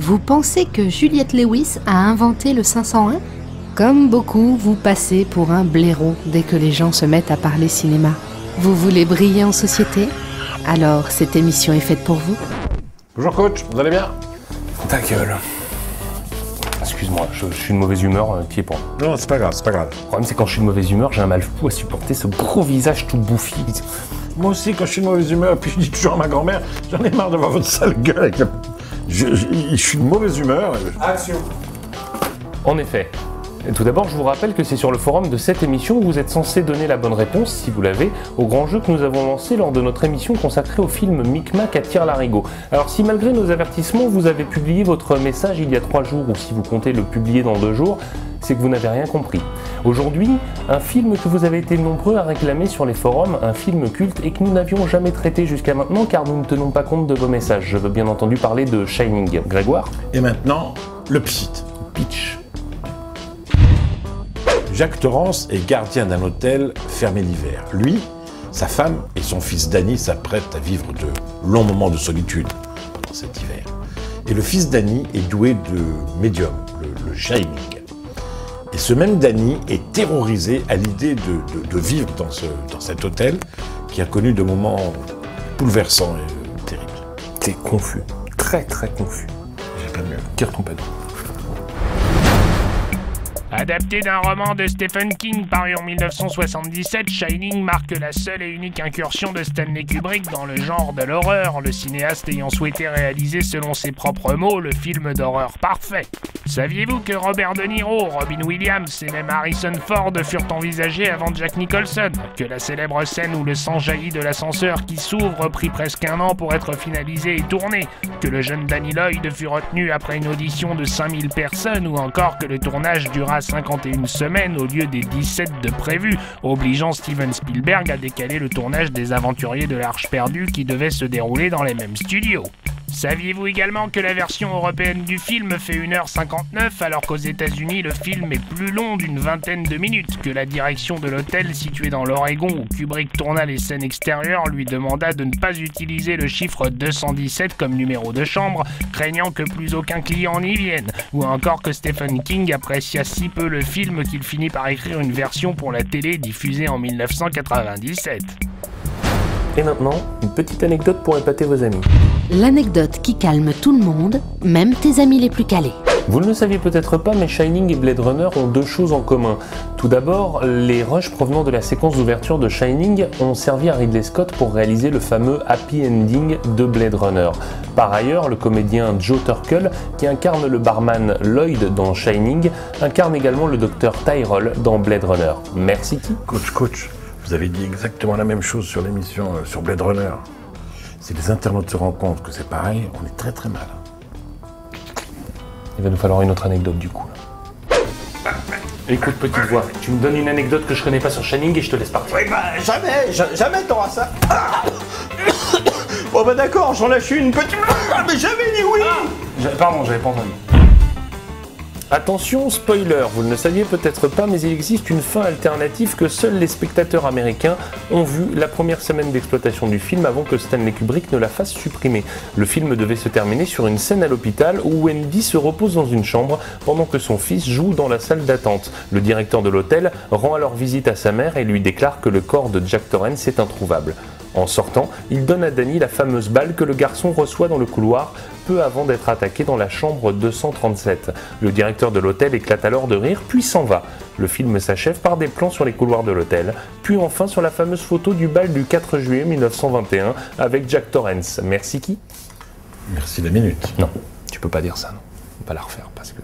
Vous pensez que Juliette Lewis a inventé le 501? Comme beaucoup, vous passez pour un blaireau dès que les gens se mettent à parler cinéma. Vous voulez briller en société? Alors cette émission est faite pour vous. Bonjour coach, vous allez bien? Ta gueule. Excuse-moi, je suis de mauvaise humeur, qui est pour. Non, c'est pas grave, c'est pas grave. Le problème c'est quand je suis de mauvaise humeur, j'ai un mal fou à supporter ce gros visage tout bouffi. Moi aussi, quand je suis de mauvaise humeur, puis je dis toujours à ma grand-mère, j'en ai marre de voir votre sale gueule avec la... je suis de mauvaise humeur. Action. En effet. Et tout d'abord, je vous rappelle que c'est sur le forum de cette émission où vous êtes censé donner la bonne réponse, si vous l'avez, au grand jeu que nous avons lancé lors de notre émission consacrée au film Micmac à Tire-Larigot. Alors si malgré nos avertissements, vous avez publié votre message il y a 3 jours, ou si vous comptez le publier dans 2 jours, c'est que vous n'avez rien compris. Aujourd'hui, un film que vous avez été nombreux à réclamer sur les forums, un film culte et que nous n'avions jamais traité jusqu'à maintenant car nous ne tenons pas compte de vos messages. Je veux bien entendu parler de Shining. Grégoire? Et maintenant, le pitch. Jacques Torrance est gardien d'un hôtel fermé l'hiver. Lui, sa femme et son fils Danny s'apprêtent à vivre de longs moments de solitude pendant cet hiver. Et le fils Danny est doué de médium, le Shining. Et ce même Danny est terrorisé à l'idée de vivre dans cet hôtel qui a connu de moments bouleversants et terribles. T'es confus, très confus. J'ai pas mieux. Tire ton pédale. Adapté d'un roman de Stephen King paru en 1977, Shining marque la seule et unique incursion de Stanley Kubrick dans le genre de l'horreur, le cinéaste ayant souhaité réaliser selon ses propres mots le film d'horreur parfait. Saviez-vous que Robert De Niro, Robin Williams et même Harrison Ford furent envisagés avant Jack Nicholson? Que la célèbre scène où le sang jaillit de l'ascenseur qui s'ouvre prit presque 1 an pour être finalisée et tournée? Que le jeune Danny Lloyd fut retenu après une audition de 5000 personnes? Ou encore que le tournage dura 51 semaines au lieu des 17 de prévus, obligeant Steven Spielberg à décaler le tournage des Aventuriers de l'Arche perdue qui devait se dérouler dans les mêmes studios. Saviez-vous également que la version européenne du film fait 1h59 alors qu'aux États-Unis le film est plus long d'une vingtaine de minutes? Que la direction de l'hôtel situé dans l'Oregon où Kubrick tourna les scènes extérieures lui demanda de ne pas utiliser le chiffre 217 comme numéro de chambre, craignant que plus aucun client n'y vienne? Ou encore que Stephen King apprécia si peu le film qu'il finit par écrire une version pour la télé diffusée en 1997. Et maintenant, une petite anecdote pour épater vos amis. L'anecdote qui calme tout le monde, même tes amis les plus calés. Vous ne le saviez peut-être pas, mais Shining et Blade Runner ont 2 choses en commun. Tout d'abord, les rushs provenant de la séquence d'ouverture de Shining ont servi à Ridley Scott pour réaliser le fameux happy ending de Blade Runner. Par ailleurs, le comédien Joe Turkel, qui incarne le barman Lloyd dans Shining, incarne également le docteur Tyrell dans Blade Runner. Merci qui? Coach, vous avez dit exactement la même chose sur l'émission sur Blade Runner. Si les internautes se rendent compte que c'est pareil, on est très mal. Il va nous falloir une autre anecdote du coup. Écoute petite voix, tu me donnes une anecdote que je connais pas sur Shining et je te laisse partir. Oui, bah jamais t'auras ça. Bon bah d'accord, j'en lâche une petite... Mais j'avais dit oui. Pardon, j'avais pas entendu. Attention, spoiler, vous ne le saviez peut-être pas, mais il existe une fin alternative que seuls les spectateurs américains ont vu la première semaine d'exploitation du film avant que Stanley Kubrick ne la fasse supprimer. Le film devait se terminer sur une scène à l'hôpital où Wendy se repose dans une chambre pendant que son fils joue dans la salle d'attente. Le directeur de l'hôtel rend alors visite à sa mère et lui déclare que le corps de Jack Torrance est introuvable. En sortant, il donne à Danny la fameuse balle que le garçon reçoit dans le couloir peu avant d'être attaqué dans la chambre 237. Le directeur de l'hôtel éclate alors de rire, puis s'en va. Le film s'achève par des plans sur les couloirs de l'hôtel, puis enfin sur la fameuse photo du bal du 4 juillet 1921 avec Jack Torrance. Merci qui? Merci la minute. Non, tu peux pas dire ça, non. On va pas la refaire parce que...